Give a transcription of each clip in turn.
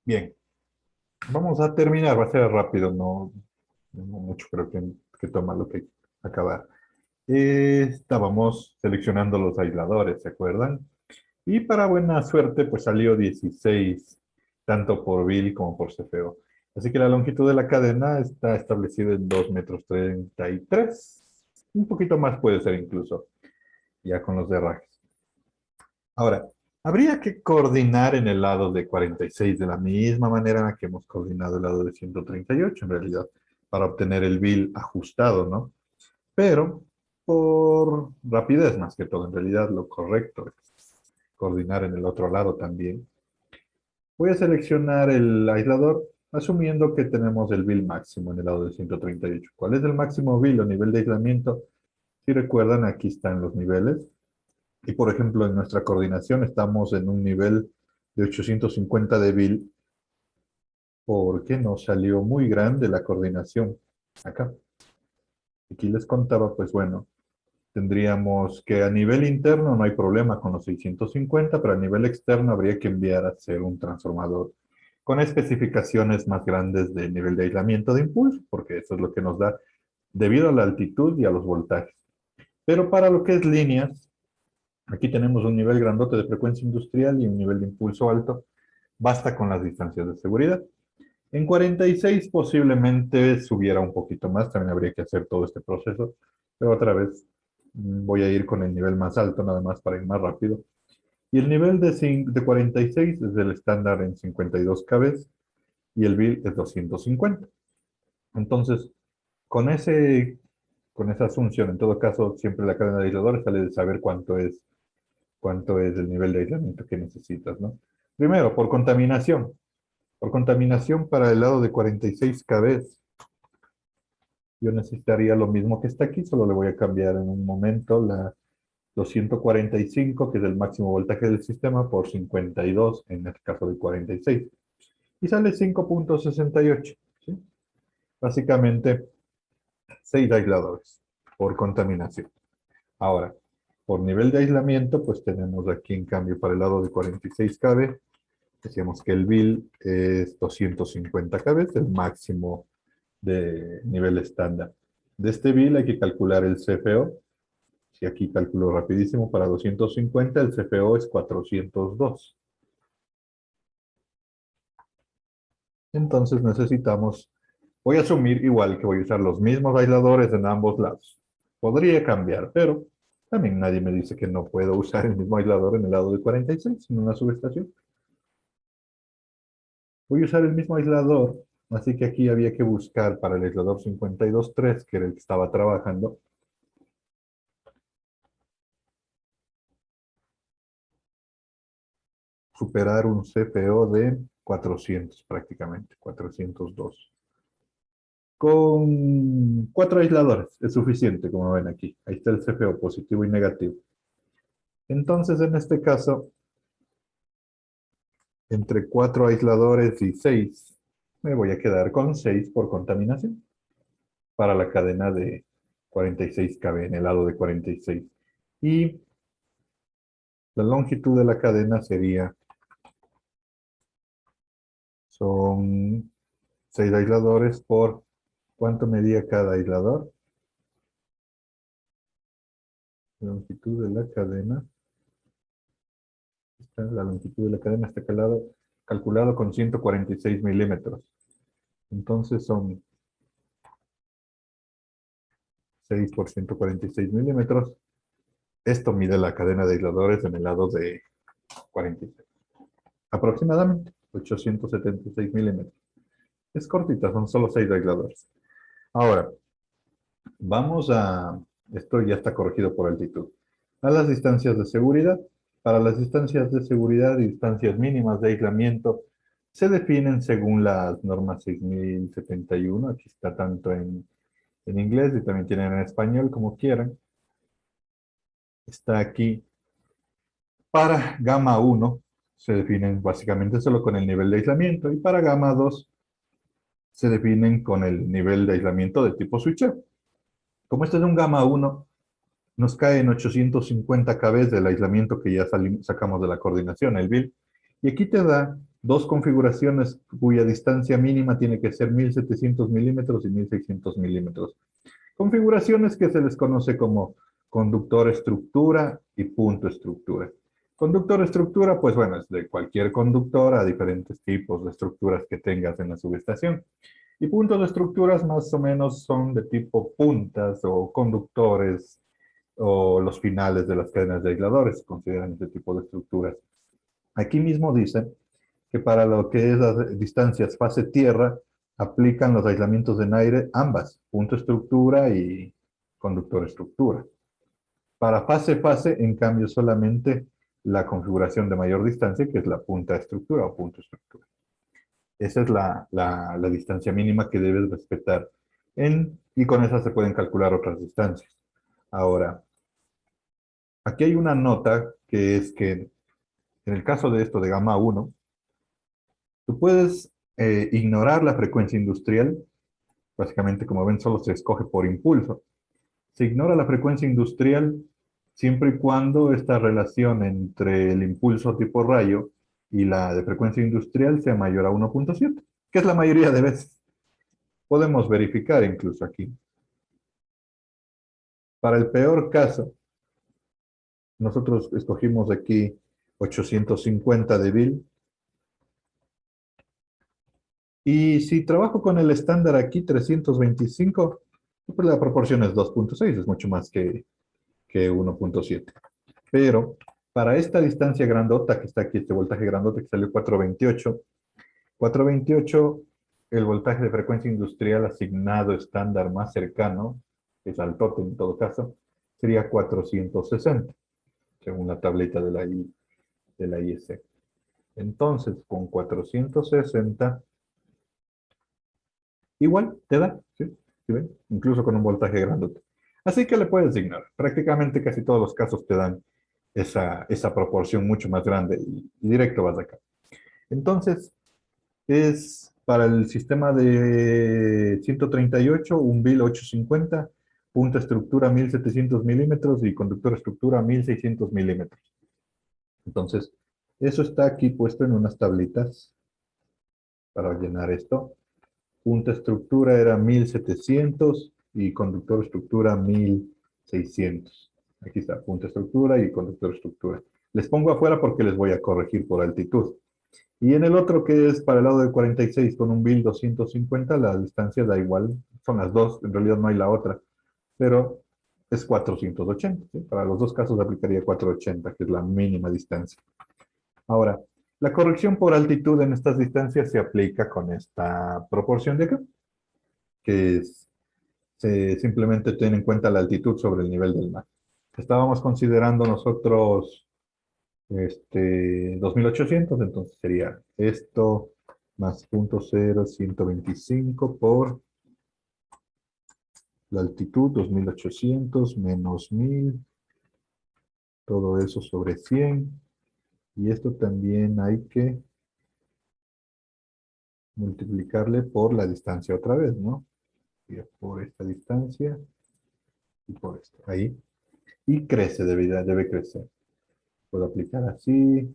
Bien, vamos a terminar, va a ser rápido, no mucho creo que toma lo que acabar. Estábamos seleccionando los aisladores, ¿se acuerdan? Y para buena suerte, pues salió 16, tanto por Bill como por CFO. Así que la longitud de la cadena está establecida en 2,33 m. Un poquito más puede ser incluso, ya con los derrajes. Ahora, habría que coordinar en el lado de 46 de la misma manera en la que hemos coordinado el lado de 138, en realidad, para obtener el bill ajustado, ¿no? Pero por rapidez más que todo, en realidad lo correcto es coordinar en el otro lado también. Voy a seleccionar el aislador asumiendo que tenemos el bill máximo en el lado de 138. ¿Cuál es el máximo bill o nivel de aislamiento? Si recuerdan, aquí están los niveles. Y por ejemplo, en nuestra coordinación estamos en un nivel de 850 de bill porque nos salió muy grande la coordinación acá. Aquí les contaba, pues bueno, tendríamos que a nivel interno no hay problema con los 650, pero a nivel externo habría que enviar a hacer un transformador con especificaciones más grandes de nivel de aislamiento de impulso, porque eso es lo que nos da debido a la altitud y a los voltajes. Pero para lo que es líneas, aquí tenemos un nivel grandote de frecuencia industrial y un nivel de impulso alto. Basta con las distancias de seguridad. En 46 posiblemente subiera un poquito más, también habría que hacer todo este proceso, pero otra vez voy a ir con el nivel más alto, nada más para ir más rápido. Y el nivel de 46 es el estándar en 52 kb y el bill es 250. Entonces, con con esa asunción, en todo caso, siempre la cadena de aisladores sale de saber cuánto es el nivel de aislamiento que necesitas, ¿no? Primero, por contaminación. Por contaminación para el lado de 46 kb, yo necesitaría lo mismo que está aquí, solo le voy a cambiar en un momento la 245, que es el máximo voltaje del sistema, por 52 en el caso de 46. Y sale 5,68, ¿sí? Básicamente, 6 aisladores por contaminación. Ahora, por nivel de aislamiento, pues tenemos aquí en cambio para el lado de 46 kb, decíamos que el bill es 250 kb, es el máximo de nivel estándar. De este bill hay que calcular el CFO. Si aquí calculo rapidísimo, para 250 el CFO es 402. Entonces necesitamos, voy a asumir igual que voy a usar los mismos aisladores en ambos lados. Podría cambiar, pero también nadie me dice que no puedo usar el mismo aislador en el lado de 46 en una subestación. Voy a usar el mismo aislador, así que aquí había que buscar para el aislador 52.3, que era el que estaba trabajando, superar un CPO de 400 prácticamente, 402. Con 4 aisladores es suficiente, como ven aquí. Ahí está el CPO positivo y negativo. Entonces, en este caso, entre 4 aisladores y 6, me voy a quedar con 6 por contaminación para la cadena de 46 kb en el lado de 46. Y la longitud de la cadena son 6 aisladores por, ¿cuánto medía cada aislador? La longitud de la cadena, la longitud de la cadena está calculado con 146 milímetros. Entonces son 6 por 146 milímetros. Esto mide la cadena de aisladores en el lado de 46. Aproximadamente 876 milímetros. Es cortita, son solo 6 aisladores. Ahora, vamos a, esto ya está corregido por altitud, a las distancias de seguridad. Para las distancias de seguridad y distancias mínimas de aislamiento se definen según las normas 6071. Aquí está tanto en inglés y también tienen en español, como quieran. Está aquí. Para gamma 1 se definen básicamente solo con el nivel de aislamiento y para gamma 2 se definen con el nivel de aislamiento de tipo switcher. Como este es un gamma 1, nos cae en 850 kb del aislamiento que ya sacamos de la coordinación, el bill. Y aquí te da dos configuraciones cuya distancia mínima tiene que ser 1700 milímetros y 1600 milímetros. Configuraciones que se les conoce como conductor estructura y punto estructura. Conductor estructura, pues bueno, es de cualquier conductor a diferentes tipos de estructuras que tengas en la subestación. Y puntos de estructuras más o menos son de tipo puntas o conductores o los finales de las cadenas de aisladores, se consideran este tipo de estructuras. Aquí mismo dice que para lo que es las distancias fase tierra, aplican los aislamientos en aire ambas, punto estructura y conductor estructura. Para fase-fase, en cambio, solamente la configuración de mayor distancia, que es la punta estructura o punto estructura. Esa es la distancia mínima que debes respetar. Y con esa se pueden calcular otras distancias. Ahora, aquí hay una nota que es que en el caso de esto de gamma 1, tú puedes ignorar la frecuencia industrial. Básicamente, como ven, solo se escoge por impulso. Se ignora la frecuencia industrial siempre y cuando esta relación entre el impulso tipo rayo y la de frecuencia industrial sea mayor a 1.7, que es la mayoría de veces. Podemos verificar incluso aquí. Para el peor caso, nosotros escogimos aquí 850 de Bill. Y si trabajo con el estándar aquí, 325, pues la proporción es 2.6, es mucho más que 1.7. Pero para esta distancia grandota que está aquí, este voltaje grandote que salió 428, el voltaje de frecuencia industrial asignado estándar más cercano, que es altote en todo caso, sería 460, según la tableta de la IEC. Entonces, con 460, igual te da, ¿sí? ¿Sí ven? Incluso con un voltaje grandote. Así que le puedes ignorar. Prácticamente casi todos los casos te dan esa proporción mucho más grande y directo vas acá. Entonces, es para el sistema de 138, un BIL 850, punta estructura 1700 milímetros y conductor estructura 1600 milímetros. Entonces, eso está aquí puesto en unas tablitas para llenar esto. Punta estructura era 1700 y conductor estructura 1600. Aquí está, punta estructura y conductor estructura. Les pongo afuera porque les voy a corregir por altitud. Y en el otro que es para el lado de 46 con un BIL 250, la distancia da igual, son las dos, en realidad no hay la otra, pero es 480. ¿Sí? Para los dos casos aplicaría 480, que es la mínima distancia. Ahora, la corrección por altitud en estas distancias se aplica con esta proporción de acá, que es, se simplemente tiene en cuenta la altitud sobre el nivel del mar. Estábamos considerando nosotros 2800, entonces sería esto más 0.0125 por la altitud, 2800 menos 1000, todo eso sobre 100, y esto también hay que multiplicarle por la distancia otra vez, ¿no? Por esta distancia y por esto, ahí. Y crece, debe crecer. Puedo aplicar así,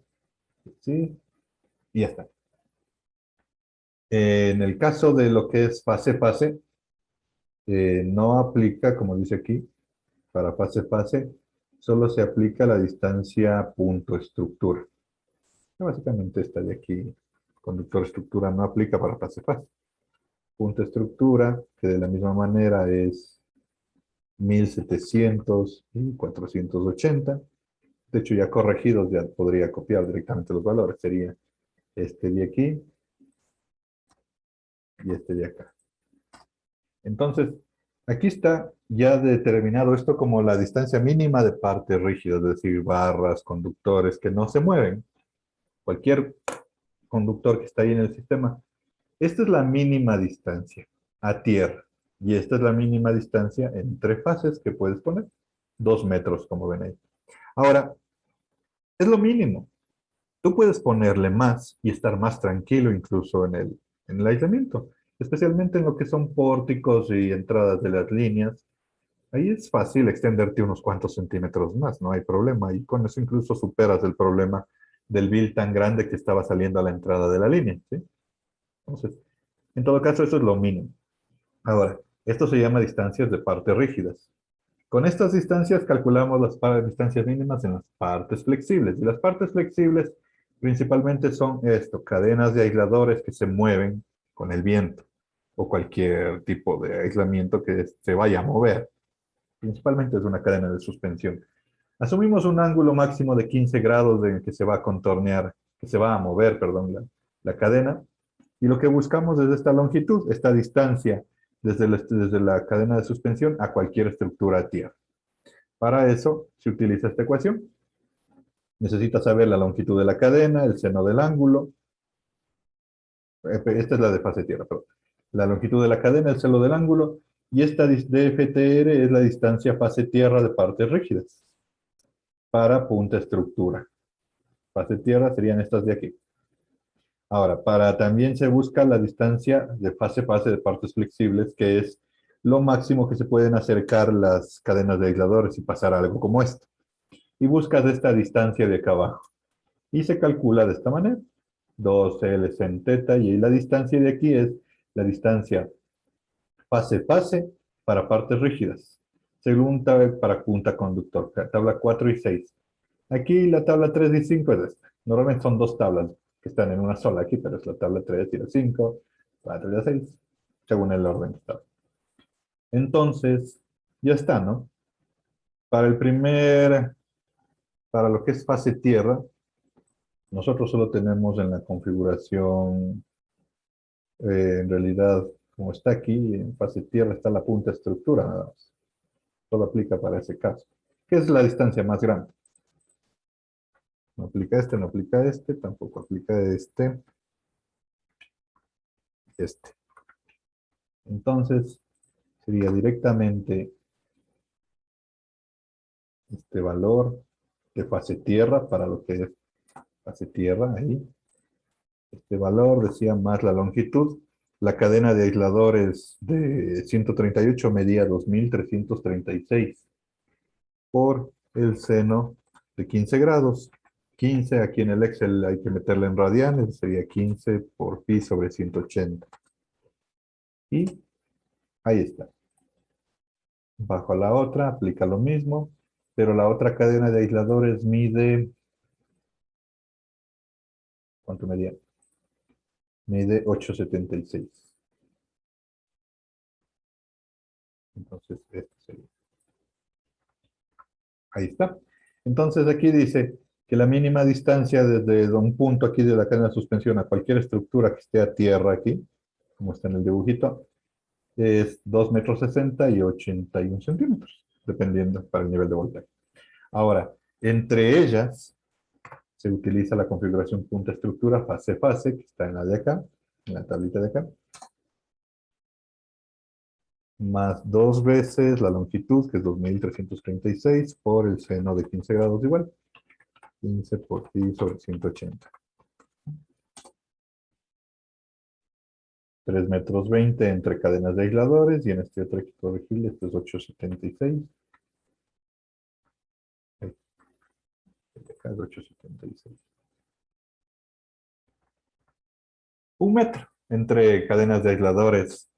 así, y ya está. En el caso de lo que es fase-fase, no aplica, como dice aquí, para fase-fase, solo se aplica la distancia punto estructura. Básicamente esta de aquí, conductor estructura, no aplica para fase-fase. Punto estructura, que de la misma manera es 1700 y 480. De hecho, ya corregidos, ya podría copiar directamente los valores. Sería este de aquí y este de acá. Entonces, aquí está ya determinado esto como la distancia mínima de partes rígidas, es decir, barras, conductores que no se mueven. Cualquier conductor que está ahí en el sistema. Esta es la mínima distancia a tierra. Y esta es la mínima distancia entre fases que puedes poner. 2 metros, como ven ahí. Ahora, es lo mínimo. Tú puedes ponerle más y estar más tranquilo incluso en el aislamiento, especialmente en lo que son pórticos y entradas de las líneas. Ahí es fácil extenderte unos cuantos centímetros más, no hay problema. Y con eso incluso superas el problema del bill tan grande que estaba saliendo a la entrada de la línea, ¿sí? Entonces, en todo caso, eso es lo mínimo. Ahora, esto se llama distancias de partes rígidas. Con estas distancias calculamos las distancias mínimas en las partes flexibles. Y las partes flexibles principalmente son esto, cadenas de aisladores que se mueven con el viento o cualquier tipo de aislamiento que se vaya a mover. Principalmente es una cadena de suspensión. Asumimos un ángulo máximo de 15 grados en el que se va a contornear, que se va a mover, perdón, la cadena. Y lo que buscamos es esta longitud, esta distancia desde la cadena de suspensión a cualquier estructura a tierra. Para eso se utiliza esta ecuación. Necesitas saber la longitud de la cadena, el seno del ángulo. Esta es la de fase tierra, perdón. La longitud de la cadena, el seno del ángulo. Y esta dftr es la distancia fase tierra de partes rígidas para punta estructura. Fase tierra serían estas de aquí. Ahora, también se busca la distancia de fase-fase de partes flexibles, que es lo máximo que se pueden acercar las cadenas de aisladores y pasar algo como esto. Y buscas esta distancia de acá abajo. Y se calcula de esta manera. 2L en teta, y la distancia de aquí es la distancia fase-fase para partes rígidas. Según para punta conductor, tabla 4 y 6. Aquí la tabla 3 y 5 es esta. Normalmente son dos tablas que están en una sola aquí, pero es la tabla 3 y la 5, 4 y la 6, según el orden que está. Entonces, ya está, ¿no? Para lo que es fase tierra, nosotros solo tenemos en la configuración, en realidad, como está aquí, en fase tierra está la punta estructura, nada más. Solo aplica para ese caso, que es la distancia más grande. No aplica este, tampoco aplica este. Entonces, sería directamente este valor de fase tierra para lo que es fase tierra ahí. Este valor decía más la longitud. La cadena de aisladores de 138 medía 2336 por el seno de 15 grados. 15, aquí en el Excel hay que meterle en radianes, sería 15 por pi sobre 180. Y ahí está. Bajo la otra, aplica lo mismo, pero la otra cadena de aisladores mide, ¿cuánto medía? Mide 876. Entonces, este sería. Ahí está. Entonces, aquí dice que la mínima distancia desde un punto aquí de la cadena de suspensión a cualquier estructura que esté a tierra aquí, como está en el dibujito, es 2,60 m y 81 centímetros, dependiendo para el nivel de voltaje. Ahora, entre ellas, se utiliza la configuración punta estructura fase-fase, que está en la de acá, en la tablita de acá, más 2 veces la longitud, que es 2336, por el seno de 15 grados igual. 15 por pi sobre 180. 3,20 metros entre cadenas de aisladores, y en este otro hay que corregir, esto es 876. Acá es 876. 1 metro entre cadenas de aisladores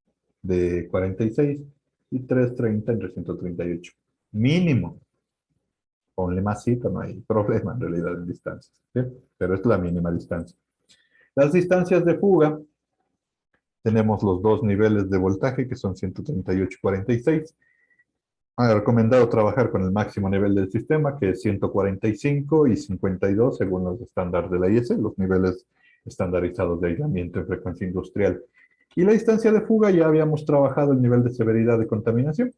de 46 y 330 entre 138. Mínimo. Ponle masito, no hay problema en realidad en distancias, ¿sí? Pero es la mínima distancia. Las distancias de fuga, tenemos los dos niveles de voltaje que son 138 y 46. Recomendado trabajar con el máximo nivel del sistema, que es 145 y 52 según los estándares de la IS, los niveles estandarizados de aislamiento en frecuencia industrial. Y la distancia de fuga, ya habíamos trabajado el nivel de severidad de contaminación.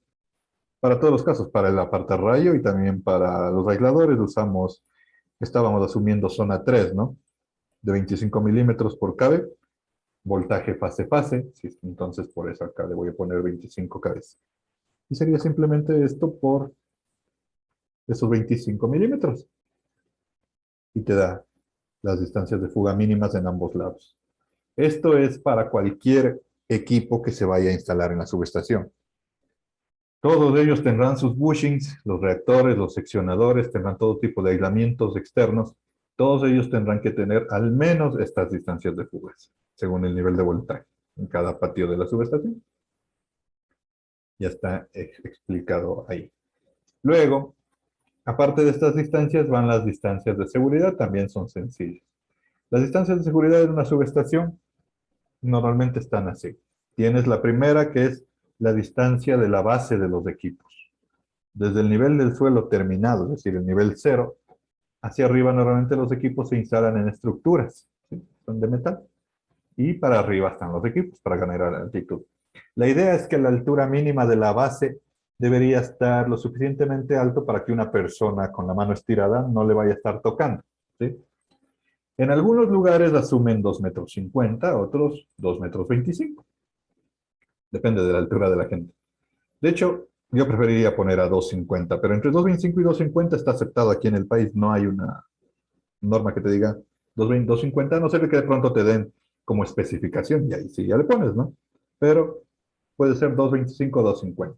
Para todos los casos, para el apartarrayo y también para los aisladores, estábamos asumiendo zona 3, ¿no? De 25 milímetros por kb, voltaje fase-fase, entonces por eso acá le voy a poner 25 kb. Y sería simplemente esto por esos 25 milímetros. Y te da las distancias de fuga mínimas en ambos lados. Esto es para cualquier equipo que se vaya a instalar en la subestación. Todos ellos tendrán sus bushings, los reactores, los seccionadores, tendrán todo tipo de aislamientos externos Todos ellos tendrán que tener al menos estas distancias de fugas, según el nivel de voltaje en cada patio de la subestación. Ya está explicado ahí. Luego, aparte de estas distancias, van las distancias de seguridad, también son sencillas. Las distancias de seguridad en una subestación normalmente están así. Tienes la primera, que es la distancia de la base de los equipos. Desde el nivel del suelo terminado, es decir, el nivel cero, hacia arriba normalmente los equipos se instalan en estructuras, ¿sí? Son de metal. Y para arriba están los equipos para ganar altitud. La idea es que la altura mínima de la base debería estar lo suficientemente alto para que una persona con la mano estirada no le vaya a estar tocando, ¿sí? En algunos lugares asumen 2,50 m, otros 2,25 m. Depende de la altura de la gente. De hecho, yo preferiría poner a 2,50 m, pero entre 2,25 y 2,50 está aceptado aquí en el país. No hay una norma que te diga 2,20, 2,50, a no ser que de pronto te den como especificación, y ahí sí ya le pones, ¿no? Pero puede ser 2,25 o 2,50.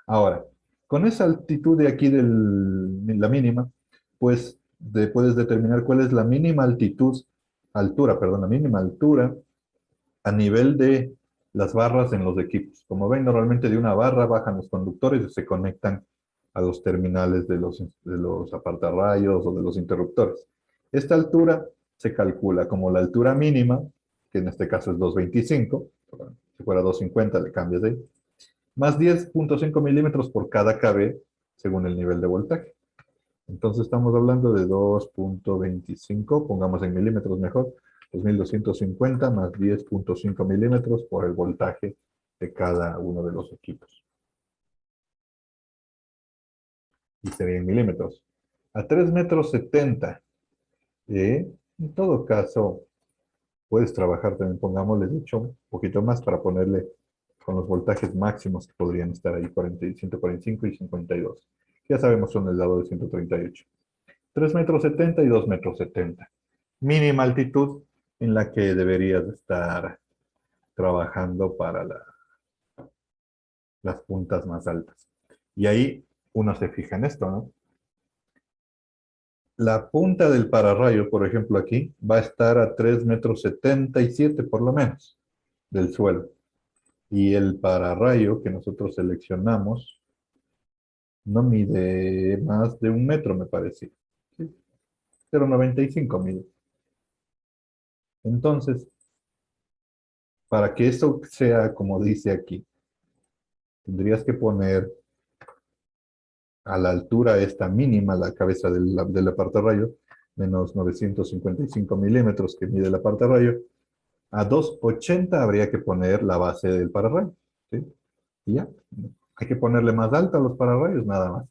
Ahora, con esa altitud de aquí de la mínima, pues puedes determinar cuál es la mínima altura, perdón, la mínima altura a nivel de las barras en los equipos. Como ven, normalmente de una barra bajan los conductores y se conectan a los terminales de los apartarrayos o de los interruptores. Esta altura se calcula como la altura mínima, que en este caso es 2,25, si fuera 2,50 le cambias de ahí, más 10,5 milímetros por cada kb según el nivel de voltaje. Entonces estamos hablando de 2,25, pongamos en milímetros mejor, 2,250 más 10,5 milímetros por el voltaje de cada uno de los equipos. Y sería en milímetros. A 3,70 m, en todo caso, puedes trabajar también, pongámosle, de hecho, un poquito más para ponerle con los voltajes máximos que podrían estar ahí, 145 y 52. Ya sabemos, son el lado de 138. 3,70 m y 2,70 m. Mínima altitud en la que deberías estar trabajando para las puntas más altas. Y ahí uno se fija en esto, ¿no? La punta del pararrayo, por ejemplo, aquí, va a estar a 3,77 m por lo menos del suelo. Y el pararrayo que nosotros seleccionamos no mide más de 1 metro, me parece. ¿Sí? 0,95 mide. Entonces, para que eso sea como dice aquí, tendrías que poner a la altura esta mínima, la cabeza del apartarrayo, menos 955 milímetros que mide el apartarrayo. A 2,80 habría que poner la base del pararrayo, ¿sí? Y ya, hay que ponerle más alta a los pararrayos, nada más.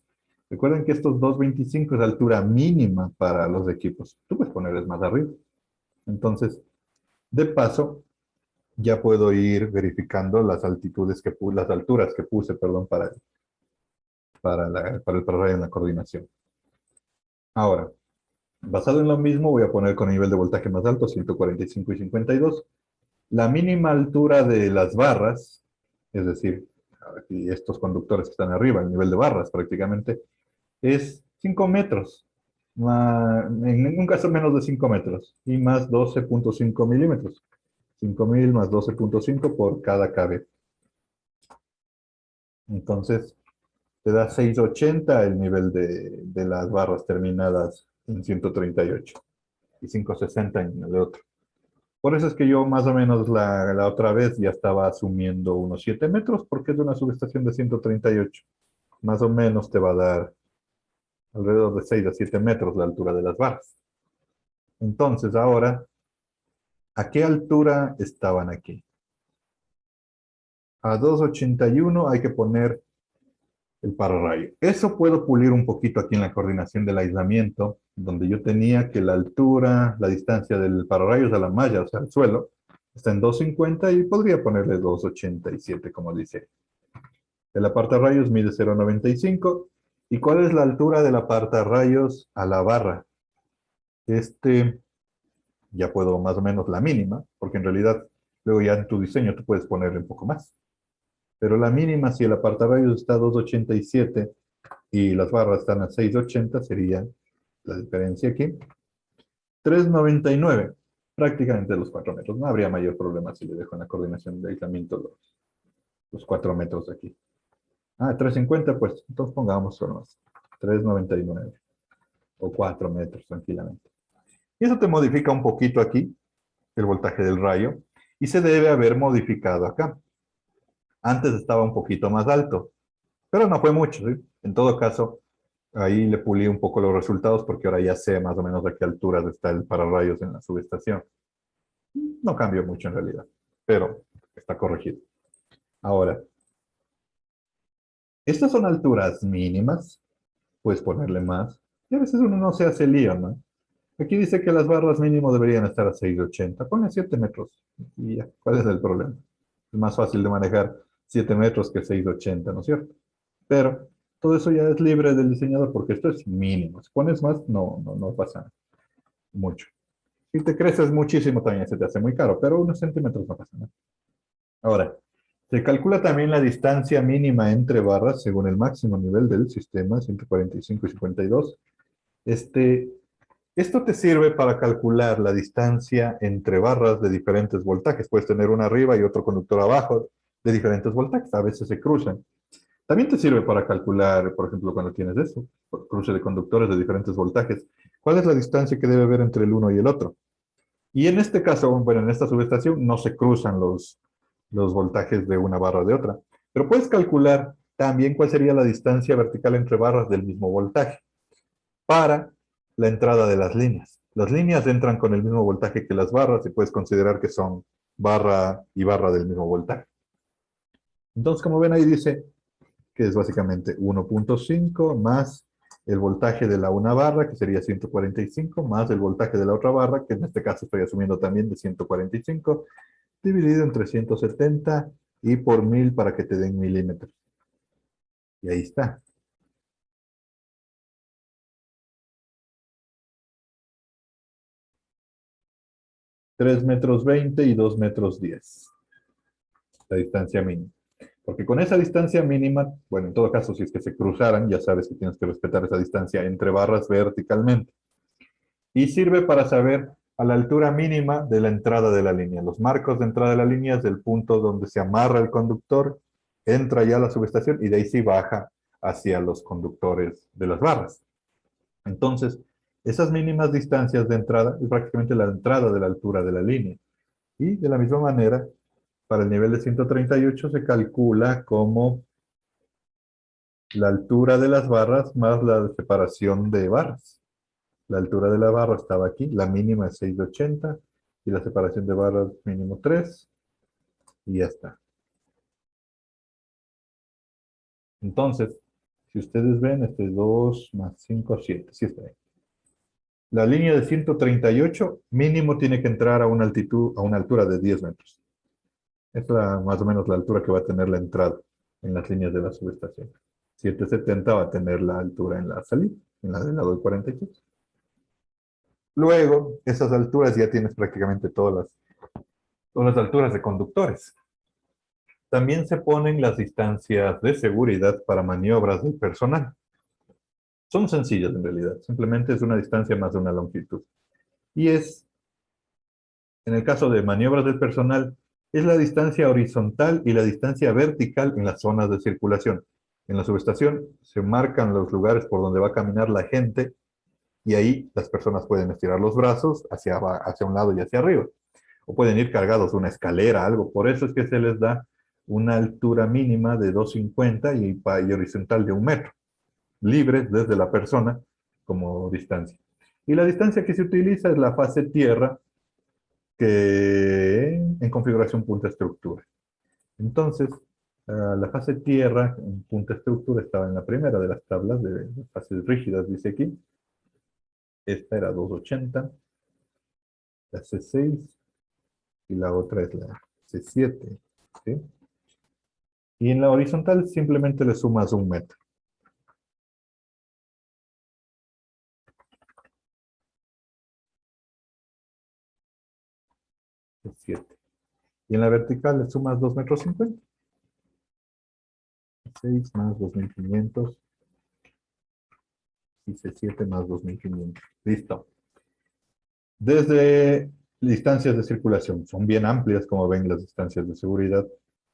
Recuerden que estos 2,25 es la altura mínima para los equipos. Tú puedes ponerles más arriba. Entonces, de paso, ya puedo ir verificando las altitudes las alturas que puse, perdón, para el pararrayo en la coordinación. Ahora, basado en lo mismo, voy a poner con el nivel de voltaje más alto, 145 y 52. La mínima altura de las barras, es decir, aquí estos conductores que están arriba, el nivel de barras prácticamente, es 5 metros. En ningún caso menos de 5 metros. Y más 12,5 milímetros. 5.000 más 12,5 por cada kb. Entonces, te da 680 el nivel de las barras terminadas en 138 y 560 en el otro. Por eso es que yo más o menos la otra vez ya estaba asumiendo unos 7 metros porque es una subestación de 138. Más o menos te va a dar alrededor de 6 a 7 metros la altura de las barras. Entonces ahora, ¿a qué altura estaban aquí? A 2,81 hay que poner el pararrayo. Eso puedo pulir un poquito aquí en la coordinación del aislamiento, donde yo tenía que la altura, la distancia del pararrayos a la malla, o sea, al suelo, está en 2,50 y podría ponerle 2,87, como dice. El apartarrayos mide 0,95. ¿Y cuál es la altura del apartarrayos a la barra? Ya puedo más o menos la mínima, porque en realidad luego ya en tu diseño tú puedes ponerle un poco más. Pero la mínima, si el apartarrayos está a 2,87 y las barras están a 6,80, sería la diferencia aquí. 3,99. Prácticamente los 4 metros. No habría mayor problema si le dejo en la coordinación de aislamiento los 4 metros de aquí. 3,50, pues entonces pongamos solo más. 3,99 o 4 metros tranquilamente. Y eso te modifica un poquito aquí el voltaje del rayo y se debe haber modificado acá. Antes estaba un poquito más alto, pero no fue mucho, ¿sí? En todo caso, ahí le pulí un poco los resultados porque ahora ya sé más o menos a qué alturas está el pararrayos en la subestación. No cambió mucho en realidad, pero está corregido. Ahora, estas son alturas mínimas, puedes ponerle más, y a veces uno no se hace lío, ¿no? Aquí dice que las barras mínimo deberían estar a 6,80, ponle 7 metros, y ya, ¿cuál es el problema? Es más fácil de manejar 7 metros que 6,80, ¿no es cierto? Pero todo eso ya es libre del diseñador porque esto es mínimo. Si pones más, no pasa mucho. Si te creces muchísimo, también se te hace muy caro, pero unos centímetros no pasa nada. Ahora, se calcula también la distancia mínima entre barras según el máximo nivel del sistema, 145 y 52. Esto te sirve para calcular la distancia entre barras de diferentes voltajes. Puedes tener una arriba y otro conductor abajo de diferentes voltajes. A veces se cruzan. También te sirve para calcular, por ejemplo, cuando tienes eso, cruce de conductores de diferentes voltajes, cuál es la distancia que debe haber entre el uno y el otro. Y en este caso, bueno, en esta subestación no se cruzan los voltajes de una barra de otra, pero puedes calcular también cuál sería la distancia vertical entre barras del mismo voltaje para la entrada de las líneas. Las líneas entran con el mismo voltaje que las barras y puedes considerar que son barra y barra del mismo voltaje. Entonces, como ven ahí dice que es básicamente 1,5 más el voltaje de la una barra, que sería 145, más el voltaje de la otra barra, que en este caso estoy asumiendo también de 145, dividido entre 170 y por 1000 para que te den milímetros. Y ahí está. 3,20 m y 2,10 m. La distancia mínima. Porque con esa distancia mínima, bueno, en todo caso, si es que se cruzaran, ya sabes que tienes que respetar esa distancia entre barras verticalmente. Y sirve para saber a la altura mínima de la entrada de la línea. Los marcos de entrada de la línea es del punto donde se amarra el conductor, entra ya a la subestación y de ahí sí baja hacia los conductores de las barras. Entonces, esas mínimas distancias de entrada es prácticamente la entrada de la altura de la línea. Y de la misma manera, para el nivel de 138 se calcula como la altura de las barras más la separación de barras. La altura de la barra estaba aquí, la mínima es 6,80 y la separación de barras mínimo 3 y ya está. Entonces, si ustedes ven, este es 2 más 5, 7, sí está ahí. La línea de 138 mínimo tiene que entrar a una altitud, a una altura de 10 metros. Es más o menos la altura que va a tener la entrada en las líneas de la subestación. 770 va a tener la altura en la salida, en la del lado de 46. Luego, esas alturas ya tienes prácticamente todas las alturas de conductores. También se ponen las distancias de seguridad para maniobras del personal. Son sencillas en realidad, simplemente es una distancia más de una longitud. Y en el caso de maniobras del personal, es la distancia horizontal y la distancia vertical en las zonas de circulación. En la subestación se marcan los lugares por donde va a caminar la gente y ahí las personas pueden estirar los brazos hacia un lado y hacia arriba. O pueden ir cargados de una escalera, algo. Por eso es que se les da una altura mínima de 2,50 y horizontal de 1 metro, libres desde la persona como distancia. Y la distancia que se utiliza es la fase tierra, que en configuración punta estructura. Entonces, la fase tierra en punta estructura estaba en la primera de las tablas de fases rígidas, dice aquí. Esta era 2,80, la C6 y la otra es la C7. ¿Sí? Y en la horizontal simplemente le sumas 1 metro. C7. Y en la vertical le sumas 2,50 m. 6 más 2,500 y C7 más 2,500. Listo. Desde distancias de circulación, son bien amplias, como ven las distancias de seguridad,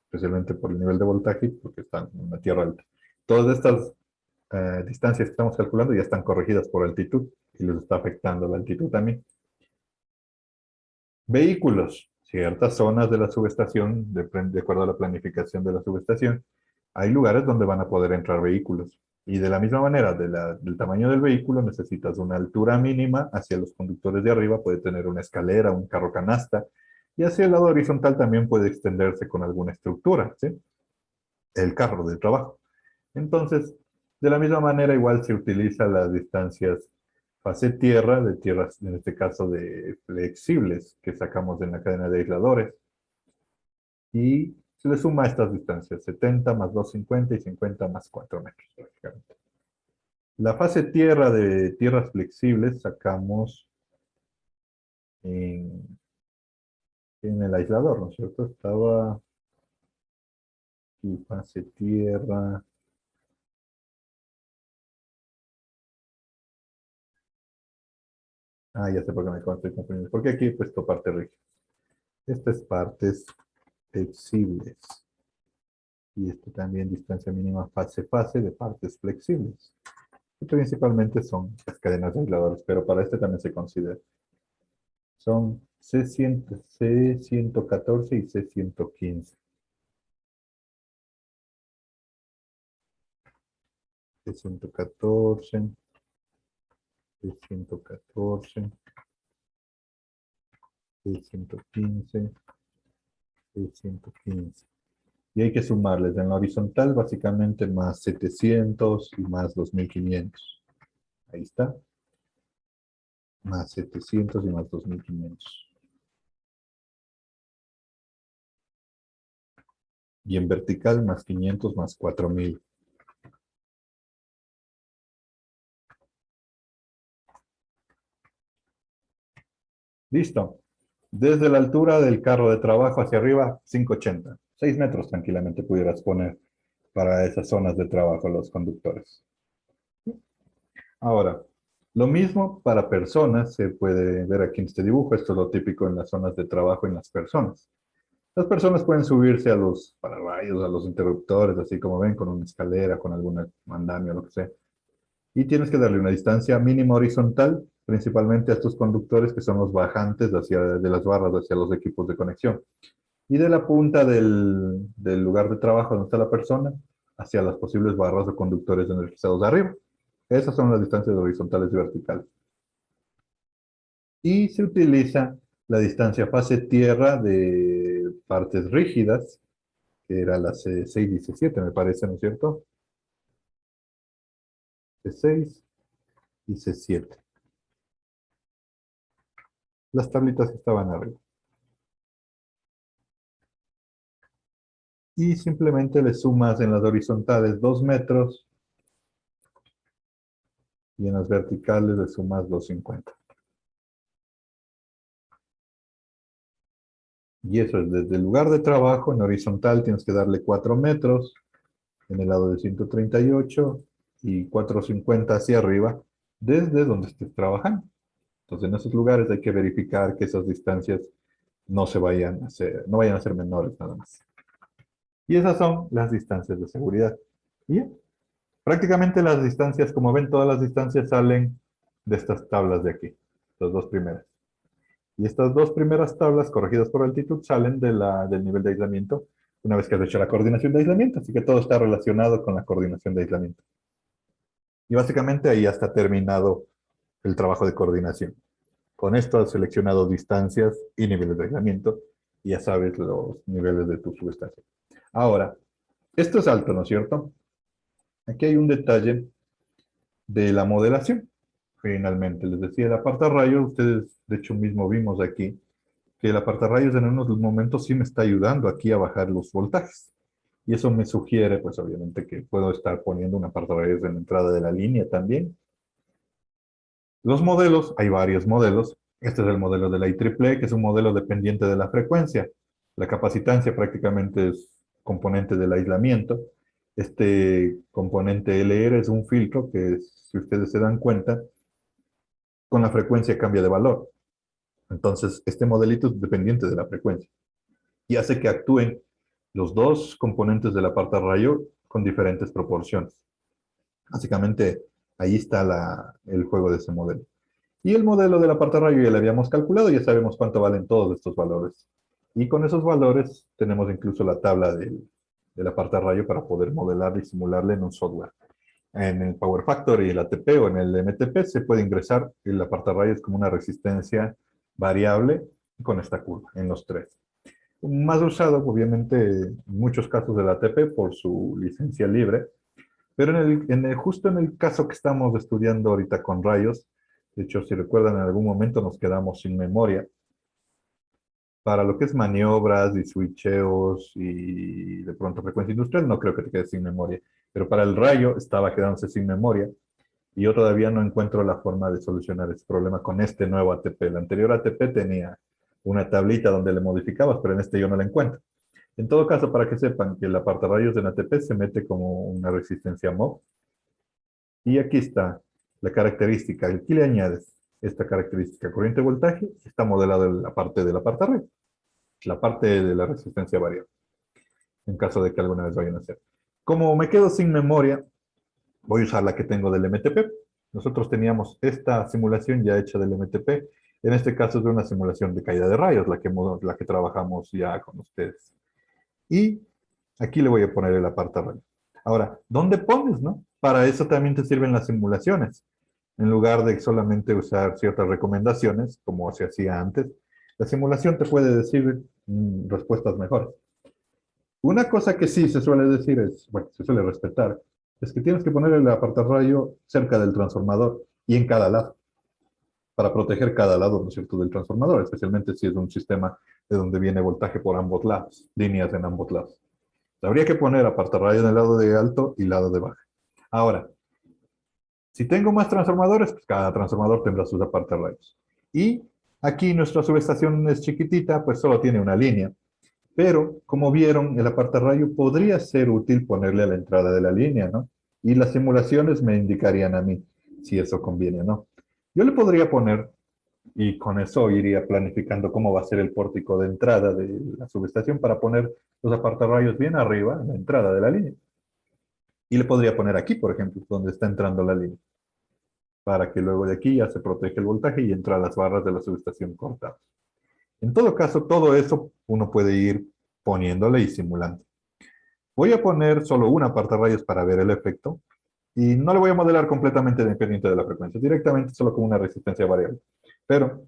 especialmente por el nivel de voltaje, porque están en una tierra alta. Todas estas distancias que estamos calculando ya están corregidas por altitud y les está afectando la altitud también. Vehículos, ciertas zonas de la subestación, de acuerdo a la planificación de la subestación, hay lugares donde van a poder entrar vehículos. Y de la misma manera, del tamaño del vehículo, necesitas una altura mínima hacia los conductores de arriba, puede tener una escalera, un carro canasta, y hacia el lado horizontal también puede extenderse con alguna estructura, ¿sí? El carro de trabajo. Entonces, de la misma manera, igual se utiliza las distancias fase tierra, de tierras, en este caso de flexibles, que sacamos de la cadena de aisladores. Y se le suma a estas distancias, 70 más 250 y 50 más 4 metros, prácticamente. La fase tierra de tierras flexibles sacamos en el aislador, ¿no es cierto? Estaba aquí, fase tierra. Ah, ya sé por qué me estoy confundiendo. Porque aquí he puesto parte rígida. Esta es partes flexibles. Y esto también distancia mínima fase-fase de partes flexibles. Y principalmente son las cadenas de aisladores, pero para este también se considera. Son C100, C114 y C115. C114, C114, C115, C115. Y hay que sumarles en la horizontal básicamente más 700 y más 2500. Ahí está. Más 700 y más 2500. Y en vertical más 500 más 4000. Listo. Desde la altura del carro de trabajo hacia arriba, 580. 6 metros tranquilamente pudieras poner para esas zonas de trabajo los conductores. Ahora, lo mismo para personas, se puede ver aquí en este dibujo, esto es lo típico en las zonas de trabajo en las personas. Las personas pueden subirse a los pararrayos, a los interruptores, así como ven, con una escalera, con algún andamio, lo que sea. Y tienes que darle una distancia mínima horizontal, principalmente a estos conductores que son los bajantes de las barras hacia los equipos de conexión. Y de la punta del lugar de trabajo donde está la persona hacia las posibles barras o conductores energizados de arriba. Esas son las distancias horizontales y verticales. Y se utiliza la distancia fase tierra de partes rígidas, que era la C6 y C7, me parece, ¿no es cierto? C6 y C7. Las tablitas que estaban arriba. Y simplemente le sumas en las horizontales 2 metros y en las verticales le sumas 250. Y eso es desde el lugar de trabajo, en horizontal tienes que darle 4 metros, en el lado de 138 y 450 hacia arriba, desde donde estés trabajando. Entonces en esos lugares hay que verificar que esas distancias no vayan a ser menores nada más. Y esas son las distancias de seguridad. Y prácticamente las distancias, como ven, todas las distancias salen de estas tablas de aquí, las dos primeras. Y estas dos primeras tablas, corregidas por altitud, salen del nivel de aislamiento una vez que has hecho la coordinación de aislamiento. Así que todo está relacionado con la coordinación de aislamiento. Y básicamente ahí ya está terminado el trabajo de coordinación. Con esto has seleccionado distancias y niveles de aislamiento y ya sabes los niveles de tu subestación. Ahora, esto es alto, ¿no es cierto? Aquí hay un detalle de la modelación. Finalmente, les decía, el apartarrayo, ustedes de hecho mismo vimos aquí, que el apartarrayos en unos momentos sí me está ayudando aquí a bajar los voltajes. Y eso me sugiere, pues obviamente, que puedo estar poniendo un apartarrayos en la entrada de la línea también. Los modelos, hay varios modelos. Este es el modelo de la IEEE, que es un modelo dependiente de la frecuencia. La capacitancia prácticamente es componente del aislamiento. Este componente LR es un filtro que, si ustedes se dan cuenta, con la frecuencia cambia de valor. Entonces, este modelito es dependiente de la frecuencia y hace que actúen los dos componentes del apartarrayo con diferentes proporciones. Básicamente, ahí está el juego de ese modelo. Y el modelo del apartarrayo ya lo habíamos calculado, ya sabemos cuánto valen todos estos valores. Y con esos valores tenemos incluso la tabla del apartarrayo para poder modelarle y simularle en un software. En el Power Factory, el ATP o en el MTP se puede ingresar el apartarrayo es como una resistencia variable con esta curva en los tres. Más usado, obviamente, en muchos casos del ATP por su licencia libre, pero justo en el caso que estamos estudiando ahorita con rayos, de hecho, si recuerdan, en algún momento nos quedamos sin memoria. Para lo que es maniobras y switcheos y de pronto frecuencia industrial, no creo que te quedes sin memoria. Pero para el rayo estaba quedándose sin memoria y yo todavía no encuentro la forma de solucionar ese problema con este nuevo ATP. El anterior ATP tenía una tablita donde le modificabas, pero en este yo no la encuentro. En todo caso, para que sepan que el apartarrayos en ATP se mete como una resistencia MOV. Y aquí está la característica. Aquí le añades esta característica corriente-voltaje. Está modelada en la parte del apartarrayo, la parte de la resistencia variable, en caso de que alguna vez vayan a hacer. Como me quedo sin memoria, voy a usar la que tengo del MTP. Nosotros teníamos esta simulación ya hecha del MTP. En este caso es de una simulación de caída de rayos, la que trabajamos ya con ustedes. Y aquí le voy a poner el apartarrayo. Ahora, ¿dónde pones, no? Para eso también te sirven las simulaciones. En lugar de solamente usar ciertas recomendaciones, como se hacía antes, la simulación te puede decir respuestas mejores. Una cosa que sí se suele decir es, bueno, se suele respetar, es que tienes que poner el apartarrayo cerca del transformador y en cada lado, para proteger cada lado, ¿no es cierto?, del transformador, especialmente si es un sistema de donde viene voltaje por ambos lados, líneas en ambos lados. Habría que poner apartarrayo en el lado de alto y lado de baja. Ahora, si tengo más transformadores, pues cada transformador tendrá sus apartarrayos. Y aquí nuestra subestación es chiquitita, pues solo tiene una línea. Pero, como vieron, el apartarrayo podría ser útil ponerle a la entrada de la línea, ¿no? Y las simulaciones me indicarían a mí si eso conviene o no. Yo le podría poner, y con eso iría planificando cómo va a ser el pórtico de entrada de la subestación para poner los apartarrayos bien arriba, en la entrada de la línea. Y le podría poner aquí, por ejemplo, donde está entrando la línea, para que luego de aquí ya se protege el voltaje y entra las barras de la subestación cortadas. En todo caso, todo eso uno puede ir poniéndole y simulando. Voy a poner solo un apartarrayos para ver el efecto y no le voy a modelar completamente dependiente de la frecuencia, directamente solo con una resistencia variable. Pero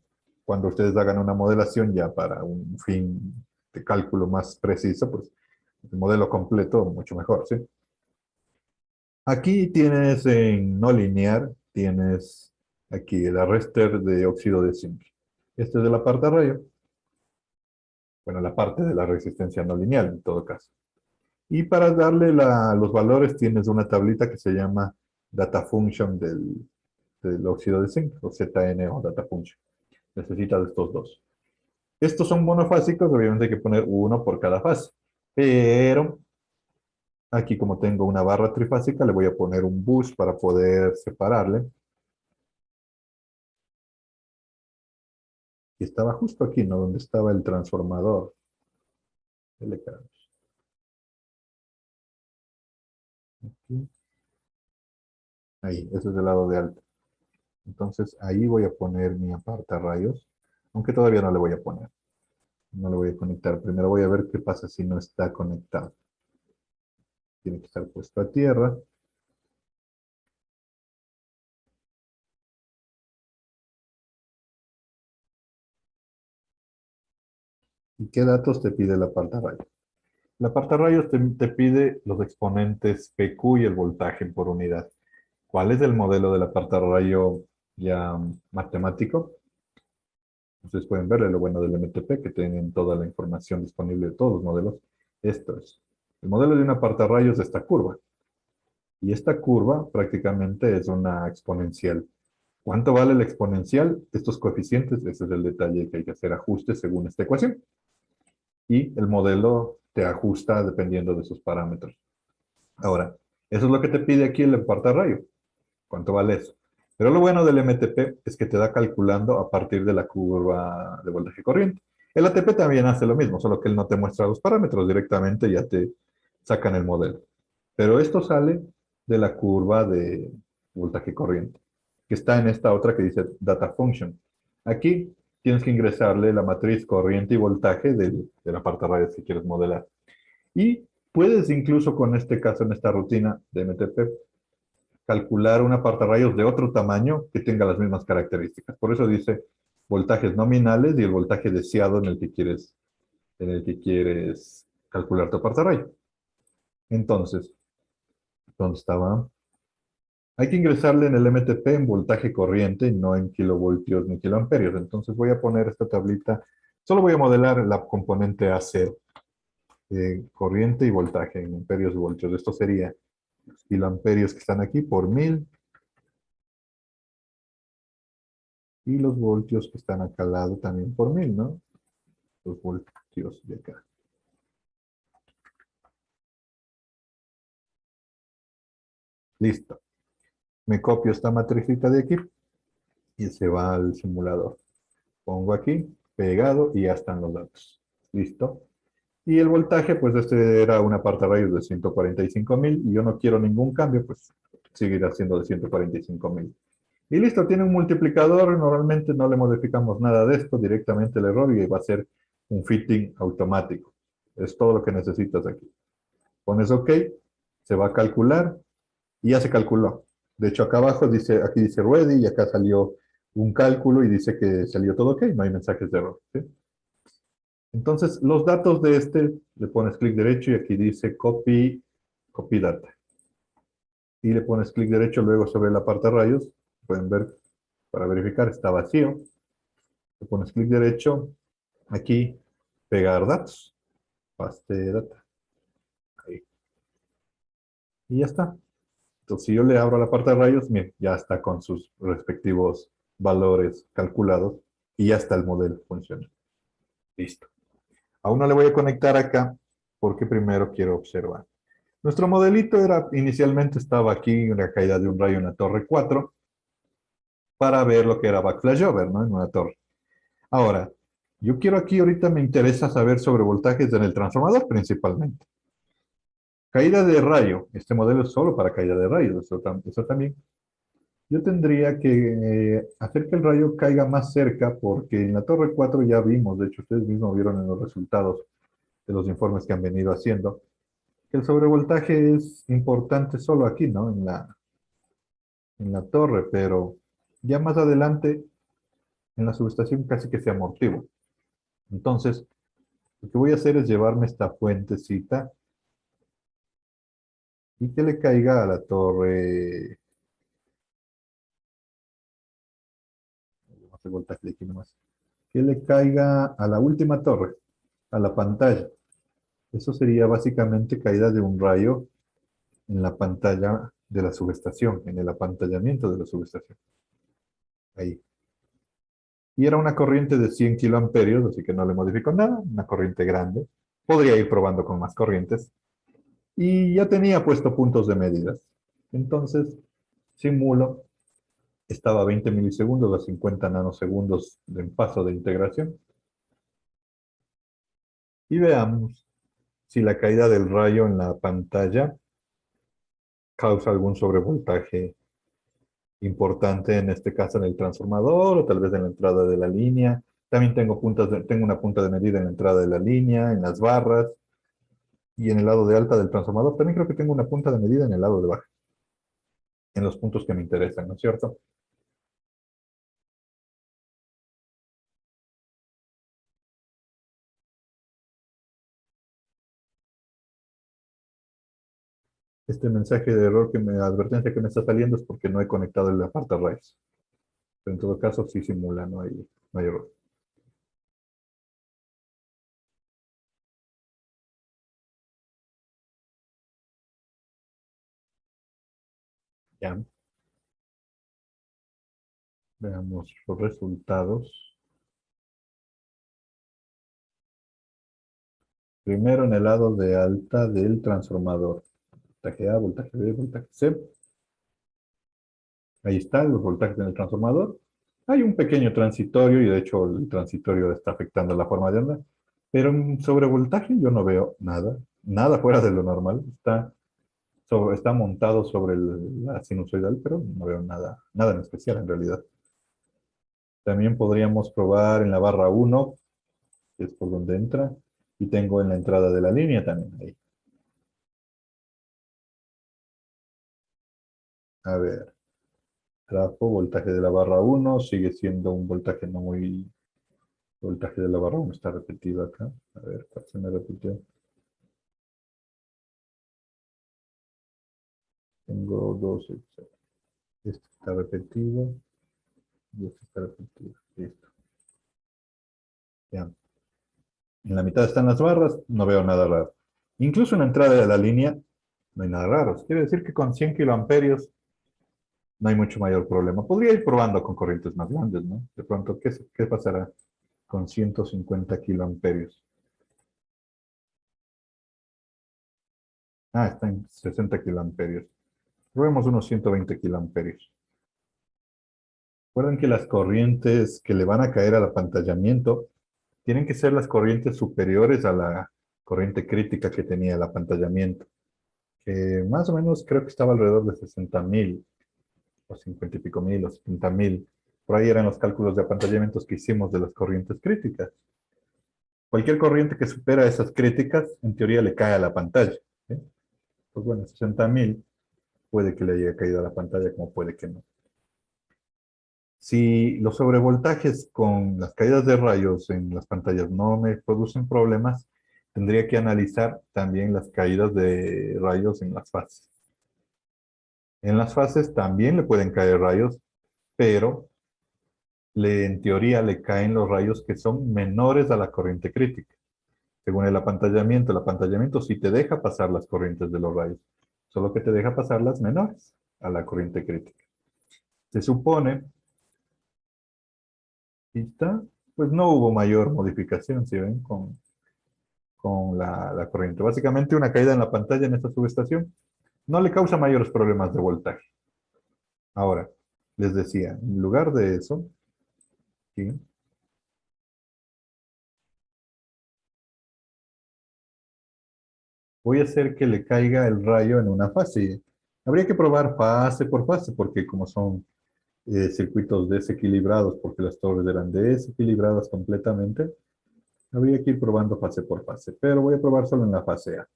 cuando ustedes hagan una modelación ya para un fin de cálculo más preciso, pues el modelo completo mucho mejor, ¿sí? Aquí tienes en no lineal, tienes aquí el arrester de óxido de zinc. Este es el apartarrayo. Bueno, la parte de la resistencia no lineal en todo caso. Y para darle los valores tienes una tablita que se llama Data Function del óxido de zinc, o ZN o Data Function. Necesitas estos dos. Estos son monofásicos, obviamente hay que poner uno por cada fase. Pero aquí como tengo una barra trifásica, le voy a poner un bus para poder separarle. Y estaba justo aquí, ¿no? Donde estaba el transformador. Aquí. Ahí, ese es el lado de alto. Entonces ahí voy a poner mi apartarrayos, aunque todavía no le voy a poner. No le voy a conectar. Primero voy a ver qué pasa si no está conectado. Tiene que estar puesto a tierra. ¿Y qué datos te pide el apartarrayos? El apartarrayos te pide los exponentes PQ y el voltaje por unidad. ¿Cuál es el modelo del apartarrayo ya matemático? Ustedes pueden verle lo bueno del MTP, que tienen toda la información disponible de todos los modelos. Esto es. El modelo de un apartarrayos es esta curva. Y esta curva prácticamente es una exponencial. ¿Cuánto vale la exponencial? Estos coeficientes, ese es el detalle que hay que hacer ajustes según esta ecuación. Y el modelo te ajusta dependiendo de sus parámetros. Ahora, eso es lo que te pide aquí el apartarrayo. ¿Cuánto vale eso? Pero lo bueno del MTP es que te da calculando a partir de la curva de voltaje corriente. El ATP también hace lo mismo, solo que él no te muestra los parámetros directamente, ya te sacan el modelo. Pero esto sale de la curva de voltaje corriente, que está en esta otra que dice Data Function. Aquí tienes que ingresarle la matriz corriente y voltaje de la parte radios que quieres modelar. Y puedes incluso con este caso, en esta rutina de MTP, calcular una partarrayos de otro tamaño que tenga las mismas características. Por eso dice voltajes nominales y el voltaje deseado en el que quieres calcular tu partarrayo. Entonces, ¿dónde estaba? Hay que ingresarle en el MTP en voltaje corriente, no en kilovoltios ni kiloamperios. Entonces voy a poner esta tablita, solo voy a modelar la componente AC, corriente y voltaje en amperios y voltios. Esto sería los kiloamperios que están aquí por 1000 y los voltios que están acá al lado también por 1000, ¿no? Los voltios de acá. Listo. Me copio esta matricita de aquí y se va al simulador. Pongo aquí, pegado y ya están los datos. Listo. Y el voltaje, pues este era una parte rayos de 145.000 y yo no quiero ningún cambio, pues seguirá siendo de 145.000. Y listo, tiene un multiplicador, normalmente no le modificamos nada de esto, directamente el error y va a ser un fitting automático. Es todo lo que necesitas aquí. Pones OK, se va a calcular y ya se calculó. De hecho, acá abajo dice, aquí dice ready y acá salió un cálculo y dice que salió todo OK, no hay mensajes de error. ¿Sí? Entonces, los datos de este, le pones clic derecho y aquí dice copy data. Y le pones clic derecho luego sobre la parte rayos. Pueden ver, para verificar, está vacío. Le pones clic derecho, aquí, pegar datos. Paste data. Ahí. Y ya está. Entonces, si yo le abro la parte de rayos, miren, ya está con sus respectivos valores calculados y ya está el modelo funcionando. Listo. Aún no le voy a conectar acá porque primero quiero observar. Nuestro modelito era, inicialmente estaba aquí, una caída de un rayo en la torre 4 para ver lo que era backflash over, ¿no? En una torre. Ahora, yo quiero aquí, ahorita me interesa saber sobre voltajes en el transformador principalmente. Caída de rayo, este modelo es solo para caída de rayos, eso también. Yo tendría que hacer que el rayo caiga más cerca porque en la torre 4 ya vimos, de hecho ustedes mismos vieron en los resultados de los informes que han venido haciendo, que el sobrevoltaje es importante solo aquí, ¿no? En la torre, pero ya más adelante en la subestación casi que se amortigua. Entonces, lo que voy a hacer es llevarme esta fuentecita y que le caiga a la torre. Vamos a hacer voltaje aquí nomás. Que le caiga a la última torre, a la pantalla. Eso sería básicamente caída de un rayo en la pantalla de la subestación, en el apantallamiento de la subestación. Ahí. Y era una corriente de 100 kiloamperios, así que no le modifico nada, una corriente grande. Podría ir probando con más corrientes. Y ya tenía puesto puntos de medidas. Entonces, simulo, estaba a 20 milisegundos a 50 nanosegundos de paso de integración. Y veamos si la caída del rayo en la pantalla causa algún sobrevoltaje importante, en este caso en el transformador o tal vez en la entrada de la línea. También tengo una punta de medida en la entrada de la línea, en las barras y en el lado de alta del transformador. También creo que tengo una punta de medida en el lado de baja, en los puntos que me interesan, ¿no es cierto? Este mensaje de error, advertencia que me está saliendo es porque no he conectado el apartarrayos. Pero en todo caso sí simula, no hay error. Ya, veamos los resultados. Primero en el lado de alta del transformador. Voltaje A, voltaje B, voltaje C. Ahí están los voltajes en el transformador. Hay un pequeño transitorio y de hecho el transitorio está afectando la forma de onda. Pero en sobrevoltaje yo no veo nada, nada fuera de lo normal. Está montado sobre la sinusoidal, pero no veo nada, nada en especial en realidad. También podríamos probar en la barra 1, que es por donde entra, y tengo en la entrada de la línea también ahí. A ver, trafo, voltaje de la barra 1, sigue siendo un voltaje no muy... Voltaje de la barra 1 está repetido acá. A ver, ¿cuál se me repitió? Tengo dos. Este está repetido y este está repetido. Listo. Ya. En la mitad están las barras, no veo nada raro. Incluso en la entrada de la línea no hay nada raro. Quiere decir que con 100 kiloamperios no hay mucho mayor problema. Podría ir probando con corrientes más grandes, ¿no? De pronto, ¿qué pasará con 150 kiloamperios? Ah, está en 60 kiloamperios. Probemos unos 120 kiloamperios. Recuerden que las corrientes que le van a caer al apantallamiento tienen que ser las corrientes superiores a la corriente crítica que tenía el apantallamiento, que más o menos creo que estaba alrededor de 60.000, o 50 y pico mil, o 70.000. Por ahí eran los cálculos de apantallamientos que hicimos de las corrientes críticas. Cualquier corriente que supera esas críticas, en teoría le cae a la pantalla, ¿sí? Pues bueno, 60.000 puede que le haya caído a la pantalla, como puede que no. Si los sobrevoltajes con las caídas de rayos en las pantallas no me producen problemas, tendría que analizar también las caídas de rayos en las fases. En las fases también le pueden caer rayos, pero en teoría le caen los rayos que son menores a la corriente crítica. Según el apantallamiento sí te deja pasar las corrientes de los rayos, solo que te deja pasar las menores a la corriente crítica. Se supone, y está, pues no hubo mayor modificación, si ven, con la corriente. Básicamente una caída en la pantalla en esta subestación no le causa mayores problemas de voltaje. Ahora, les decía, en lugar de eso, ¿sí? Voy a hacer que le caiga el rayo en una fase. Habría que probar fase por fase, porque como son circuitos desequilibrados, porque las torres eran desequilibradas completamente, habría que ir probando fase por fase. Pero voy a probar solo en la fase A.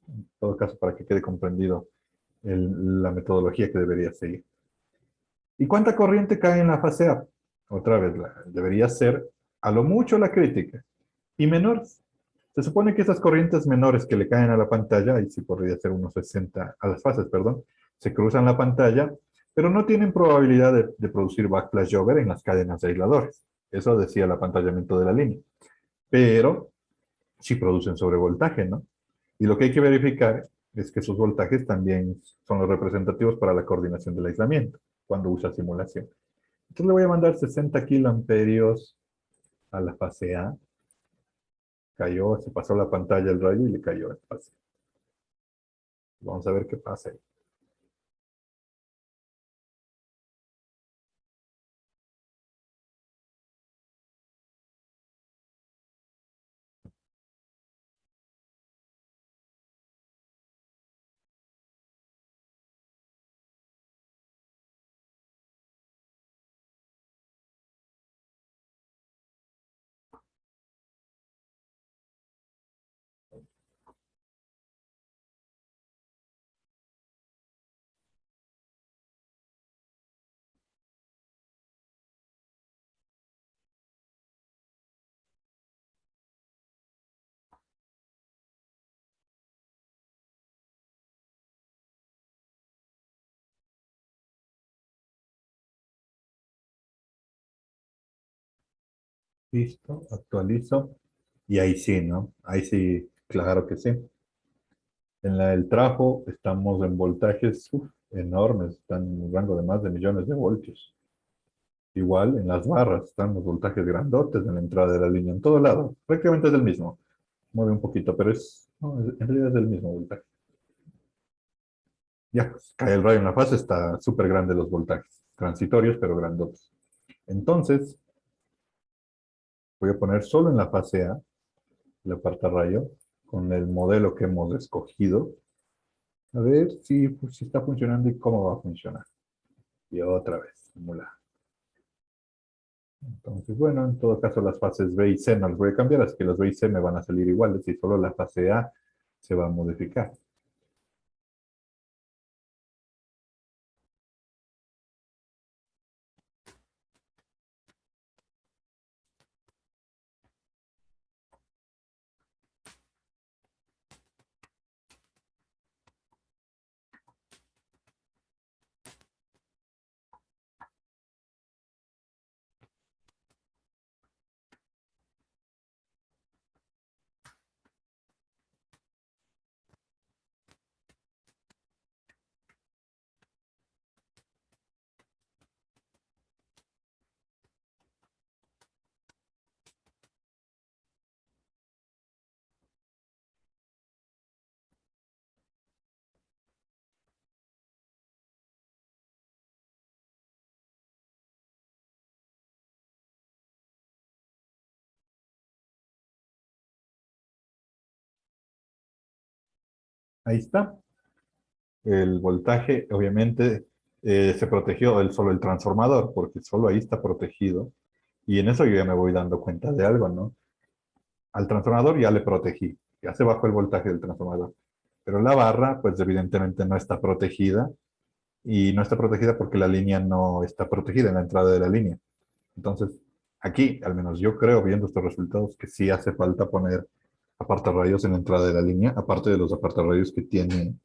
En todo caso, para que quede comprendido la metodología que debería seguir. ¿Y cuánta corriente cae en la fase A? Otra vez, debería ser a lo mucho la crítica. Y menores. Se supone que esas corrientes menores que le caen a la pantalla, y sí podría ser unos 60, a las fases, perdón, se cruzan la pantalla, pero no tienen probabilidad de producir backflash over en las cadenas de aisladores. Eso decía el apantallamiento de la línea. Pero sí producen sobrevoltaje, ¿no? Y lo que hay que verificar es que esos voltajes también son los representativos para la coordinación del aislamiento, cuando usa simulación. Entonces le voy a mandar 60 kiloamperios a la fase A. Cayó, se pasó la pantalla el rayo y le cayó a la fase. Vamos a ver qué pasa ahí. Listo, actualizo. Y ahí sí, ¿no? Ahí sí, claro que sí. En la del trajo estamos en voltajes enormes, están en un rango de más de millones de voltios. Igual en las barras están los voltajes grandotes en la entrada de la línea, en todo lado. Prácticamente es el mismo. Mueve un poquito, pero no, en realidad es el mismo voltaje. Ya, pues, cae el rayo en la fase, está súper grande los voltajes, transitorios, pero grandotes. Entonces, voy a poner solo en la fase A, el apartarrayo, con el modelo que hemos escogido, a ver si, pues, si está funcionando y cómo va a funcionar. Y otra vez, simular. Entonces, bueno, en todo caso las fases B y C no las voy a cambiar, así que las B y C me van a salir iguales y solo la fase A se va a modificar. Ahí está. El voltaje, obviamente, se protegió solo el transformador, porque solo ahí está protegido. Y en eso yo ya me voy dando cuenta de algo, ¿no? Al transformador ya le protegí, ya se bajó el voltaje del transformador. Pero la barra, pues evidentemente no está protegida, y no está protegida porque la línea no está protegida en la entrada de la línea. Entonces, aquí, al menos yo creo, viendo estos resultados, que sí hace falta poner apartarrayos en la entrada de la línea, aparte de los apartarrayos que tiene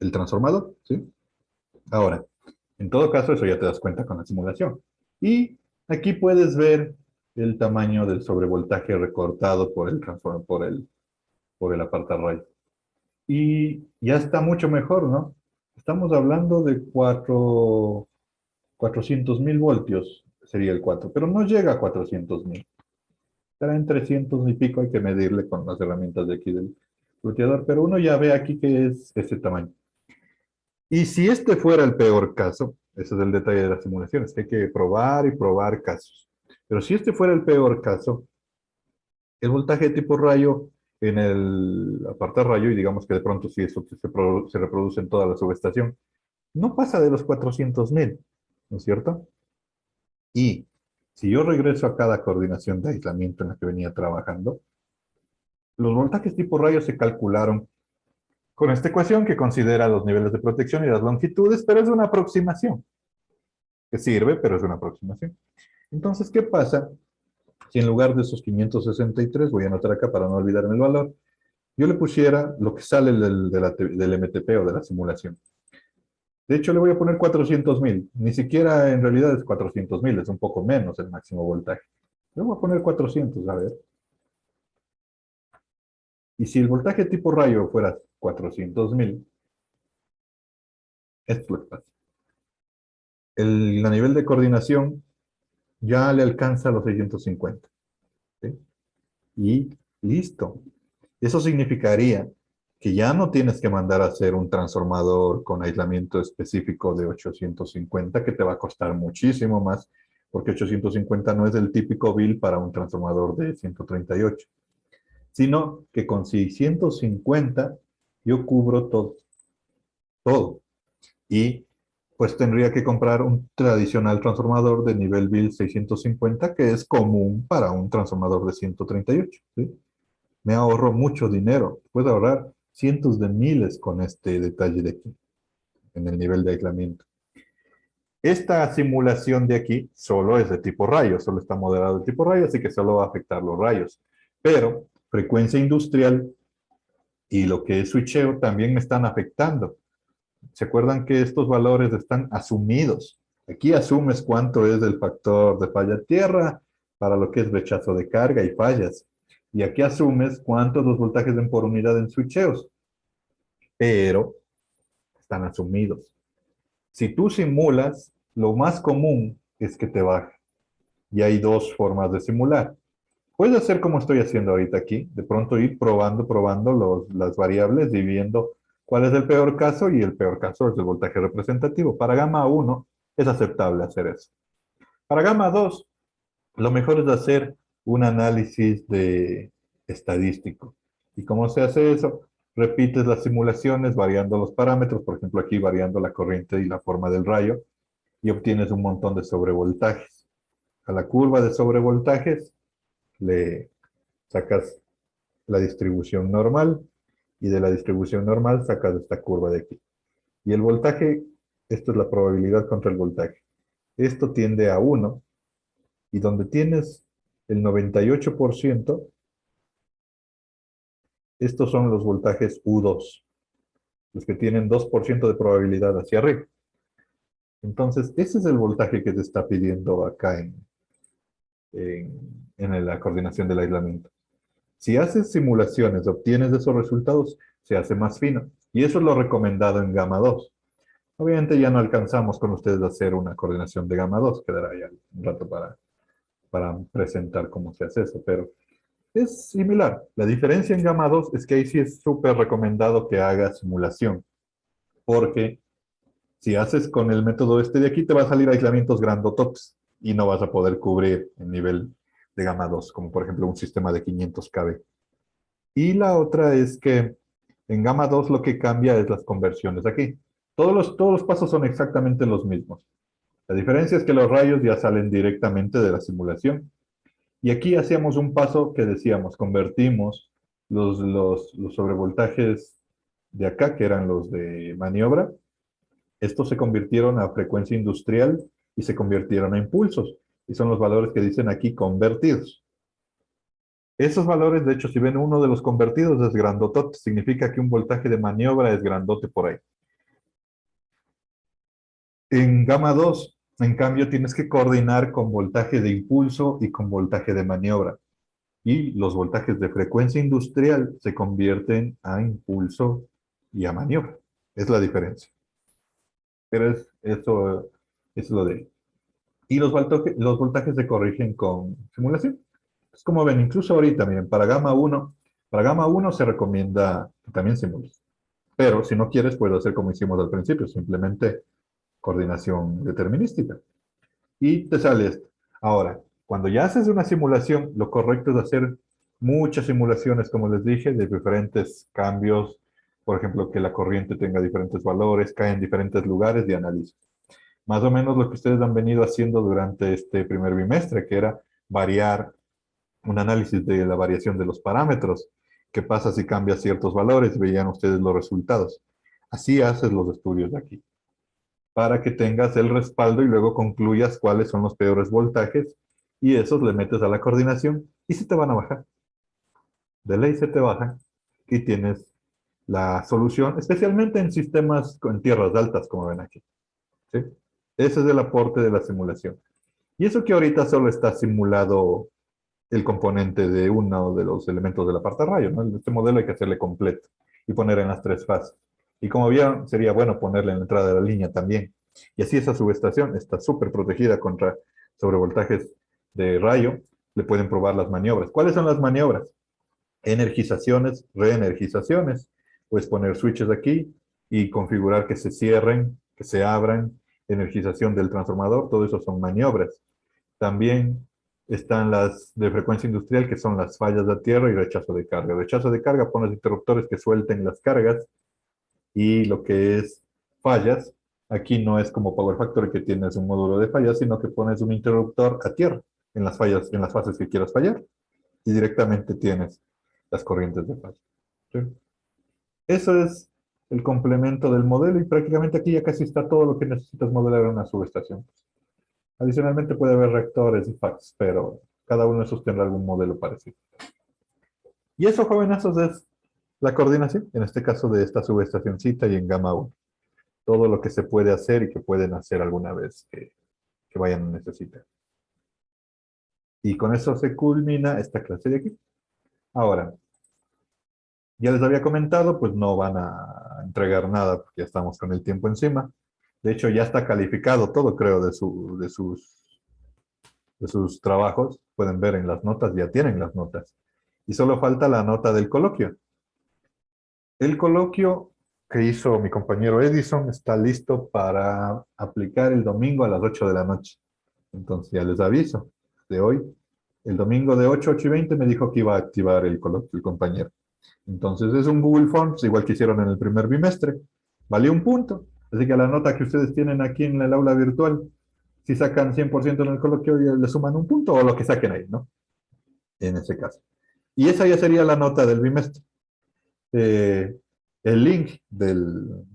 el transformador, ¿sí? Ahora, en todo caso, eso ya te das cuenta con la simulación. Y aquí puedes ver el tamaño del sobrevoltaje recortado por el por el apartarrayo. Y ya está mucho mejor, ¿no? Estamos hablando de 400.000 voltios, sería el 4, pero no llega a 400.000. Estará en 300 y pico, hay que medirle con las herramientas de aquí del ruteador, pero uno ya ve aquí que es ese tamaño. Y si este fuera el peor caso, ese es el detalle de las simulaciones, que hay que probar y probar casos. Pero si este fuera el peor caso, el voltaje de tipo rayo en el apartarrayo, y digamos que de pronto si eso se reproduce en toda la subestación, no pasa de los 400.000, ¿no es cierto? Y si yo regreso a cada coordinación de aislamiento en la que venía trabajando, los voltajes tipo rayo se calcularon con esta ecuación que considera los niveles de protección y las longitudes, pero es una aproximación que sirve, pero es una aproximación. Entonces, ¿qué pasa si en lugar de esos 563, voy a anotar acá para no olvidarme el valor, yo le pusiera lo que sale del MTP o de la simulación? De hecho, le voy a poner 400.000. Ni siquiera en realidad es 400.000, es un poco menos el máximo voltaje. Le voy a poner 400, a ver. Y si el voltaje tipo rayo fuera 400.000, esto es lo que pasa. A nivel de coordinación ya le alcanza los 650. ¿Sí? Y listo. Eso significaría que ya no tienes que mandar a hacer un transformador con aislamiento específico de 850, que te va a costar muchísimo más, porque 850 no es el típico bill para un transformador de 138, sino que con 650 yo cubro todo, todo. Y pues tendría que comprar un tradicional transformador de nivel bill 650, que es común para un transformador de 138, ¿sí? Me ahorro mucho dinero. Puedo ahorrar cientos de miles con este detalle de aquí, en el nivel de aislamiento. Esta simulación de aquí solo es de tipo rayo, solo está moderado de tipo rayo, así que solo va a afectar los rayos. Pero frecuencia industrial y lo que es switcheo también me están afectando. ¿Se acuerdan que estos valores están asumidos? Aquí asumes cuánto es el factor de falla tierra para lo que es rechazo de carga y fallas. Y aquí asumes cuántos los voltajes den por unidad en switcheos, pero están asumidos. Si tú simulas, lo más común es que te baje. Y hay dos formas de simular. Puedes hacer como estoy haciendo ahorita aquí, de pronto ir probando las variables y viendo ¿Cuál es el peor caso? Y el peor caso es el voltaje representativo. Para gama 1 es aceptable hacer eso. Para gama 2, lo mejor es hacer un análisis estadístico. ¿Y cómo se hace eso? Repites las simulaciones variando los parámetros, por ejemplo aquí variando la corriente y la forma del rayo, y obtienes un montón de sobrevoltajes. A la curva de sobrevoltajes le sacas la distribución normal, y de la distribución normal sacas esta curva de aquí. Y el voltaje, esto es la probabilidad contra el voltaje. Esto tiende a 1, y donde tienes el 98%, estos son los voltajes U2, los que tienen 2% de probabilidad hacia arriba. Entonces, ese es el voltaje que te está pidiendo acá en la coordinación del aislamiento. Si haces simulaciones, obtienes esos resultados, se hace más fino. Y eso es lo recomendado en gama 2. Obviamente ya no alcanzamos con ustedes a hacer una coordinación de gama 2, quedará ya un rato para presentar cómo se hace eso, pero es similar. La diferencia en gama 2 es que ahí sí es súper recomendado que hagas simulación, porque si haces con el método este de aquí, te va a salir aislamientos grandototes y no vas a poder cubrir el nivel de gama 2, como por ejemplo un sistema de 500 kb. Y la otra es que en gama 2 lo que cambia es las conversiones. Aquí, todos los pasos son exactamente los mismos. La diferencia es que los rayos ya salen directamente de la simulación. Y aquí hacíamos un paso que decíamos, convertimos los sobrevoltajes de acá, que eran los de maniobra, estos se convirtieron a frecuencia industrial y se convirtieron a impulsos. Y son los valores que dicen aquí convertidos. Esos valores, de hecho, si ven uno de los convertidos es grandotote, significa que un voltaje de maniobra es grandote por ahí. En gama 2, en cambio, tienes que coordinar con voltaje de impulso y con voltaje de maniobra. Y los voltajes de frecuencia industrial se convierten a impulso y a maniobra. Es la diferencia. Pero eso es lo de... Y los voltajes se corrigen con simulación. Es como ven, incluso ahorita, miren, para gama 1 se recomienda que también simules. Pero si no quieres, puedes hacer como hicimos al principio, simplemente coordinación determinística. Y te sale esto. Ahora, cuando ya haces una simulación, lo correcto es hacer muchas simulaciones, como les dije, de diferentes cambios. Por ejemplo, que la corriente tenga diferentes valores, cae en diferentes lugares de análisis. Más o menos lo que ustedes han venido haciendo durante este primer bimestre, que era variar un análisis de la variación de los parámetros. ¿Qué pasa si cambias ciertos valores? Veían ustedes los resultados. Así haces los estudios de aquí, para que tengas el respaldo y luego concluyas cuáles son los peores voltajes y esos le metes a la coordinación y se te van a bajar. De ley se te bajan y tienes la solución, especialmente en sistemas en tierras altas, como ven aquí. ¿Sí? Ese es el aporte de la simulación. Y eso que ahorita solo está simulado el componente de uno de los elementos del apartarrayo, ¿no? Este modelo hay que hacerle completo y poner en las tres fases. Y como vieron, sería bueno ponerle en la entrada de la línea también. Y así esa subestación está súper protegida contra sobrevoltajes de rayo. Le pueden probar las maniobras. ¿Cuáles son las maniobras? Energizaciones, reenergizaciones. Puedes poner switches aquí y configurar que se cierren, que se abran, energización del transformador, todo eso son maniobras. También están las de frecuencia industrial, que son las fallas de tierra y rechazo de carga. Rechazo de carga, pones interruptores que suelten las cargas, y lo que es fallas, aquí no es como Power Factory que tienes un módulo de fallas, sino que pones un interruptor a tierra en las fallas, en las fases que quieras fallar, y directamente tienes las corrientes de falla. ¿Sí? Eso es el complemento del modelo, y prácticamente aquí ya casi está todo lo que necesitas modelar en una subestación. Adicionalmente puede haber reactores y FACS, pero cada uno de esos tendrá algún modelo parecido. Y eso, jovenazos, es la coordinación, en este caso de esta subestacioncita y en gama 1. Todo lo que se puede hacer y que pueden hacer alguna vez que vayan a necesitar. Y con eso se culmina esta clase de aquí. Ahora, ya les había comentado, pues no van a entregar nada porque ya estamos con el tiempo encima. De hecho, ya está calificado todo, creo, de sus trabajos. Pueden ver en las notas, ya tienen las notas. Y solo falta la nota del coloquio. El coloquio que hizo mi compañero Edison está listo para aplicar el domingo a las 8 de la noche. Entonces ya les aviso de hoy. El domingo de 8 a 8:20 me dijo que iba a activar el coloquio el compañero. Entonces es un Google Forms, igual que hicieron en el primer bimestre. Valió un punto. Así que la nota que ustedes tienen aquí en el aula virtual, si sacan 100% en el coloquio, ya le suman un punto o lo que saquen ahí, ¿no? En ese caso. Y esa ya sería la nota del bimestre. Eh, el link del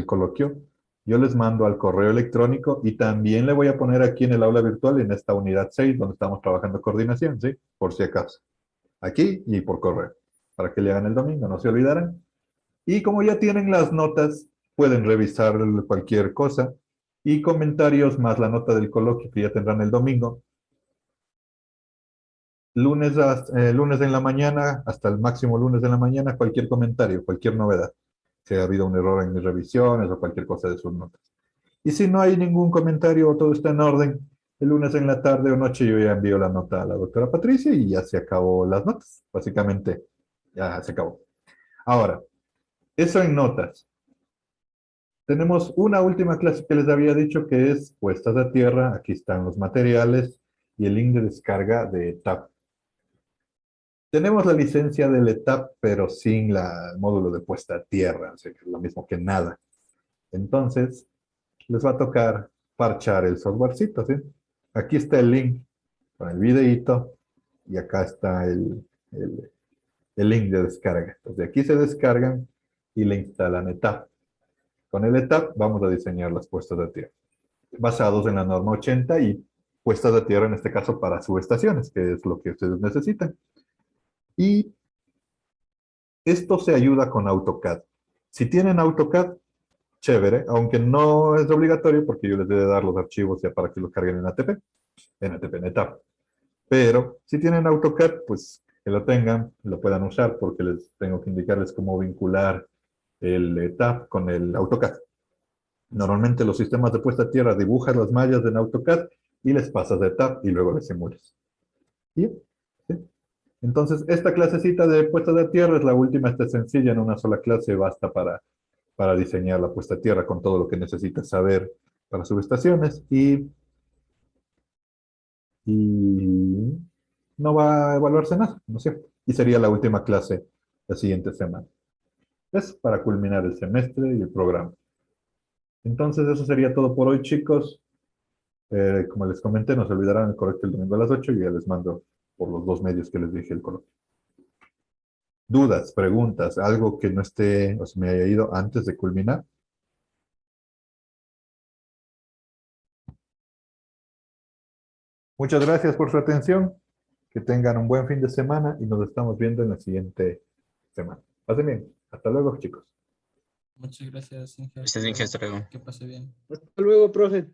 coloquio, yo les mando al correo electrónico y también le voy a poner aquí en el aula virtual, en esta unidad 6, donde estamos trabajando coordinación, ¿sí? Por si acaso. Aquí y por correo, para que le hagan el domingo, no se olvidaran. Y como ya tienen las notas, pueden revisar cualquier cosa y comentarios más la nota del coloquio que ya tendrán el domingo. Lunes en la mañana, hasta el máximo lunes en la mañana, cualquier comentario, cualquier novedad. Si ha habido un error en mis revisiones o cualquier cosa de sus notas. Y si no hay ningún comentario o todo está en orden, el lunes en la tarde o noche yo ya envío la nota a la doctora Patricia y ya se acabó las notas. Básicamente, ya se acabó. Ahora, eso en notas. Tenemos una última clase que les había dicho que es puestas a tierra. Aquí están los materiales y el link de descarga de TAP. Tenemos la licencia del ETAP, pero sin el módulo de puesta a tierra, o sea, que es lo mismo que nada. Entonces, les va a tocar parchar el softwarecito, ¿sí? Aquí está el link con el videíto y acá está el link de descarga. Entonces, de aquí se descargan y le instalan ETAP. Con el ETAP vamos a diseñar las puestas de tierra, basados en la norma 80 y puestas de tierra en este caso para subestaciones, que es lo que ustedes necesitan. Y esto se ayuda con AutoCAD. Si tienen AutoCAD, chévere, aunque no es obligatorio porque yo les debo dar los archivos ya para que los carguen en ATP, en ETAP. Pero si tienen AutoCAD, pues que lo tengan, lo puedan usar porque les tengo que indicarles cómo vincular el ETAP con el AutoCAD. Normalmente los sistemas de puesta a tierra dibujas las mallas en AutoCAD y les pasas de ETAP y luego les simulas. ¿Sí? ¿Sí? Entonces, esta clasecita de puesta de tierra es la última, esta es sencilla, en una sola clase basta para diseñar la puesta a tierra con todo lo que necesitas saber para subestaciones y no va a evaluarse nada, ¿no es cierto? Y sería la última clase la siguiente semana. Es para culminar el semestre y el programa. Entonces, eso sería todo por hoy, chicos. Como les comenté, no se olvidarán el coloquio el domingo a las 8 y ya les mando por los dos medios que les dije el coloquio. Dudas, preguntas, algo que no esté o se me haya ido antes de culminar. Muchas gracias por su atención. Que tengan un buen fin de semana y nos estamos viendo en la siguiente semana. Pasen bien. Hasta luego, chicos. Muchas gracias, Inge. Hasta luego. Que pase bien. Hasta luego, profe.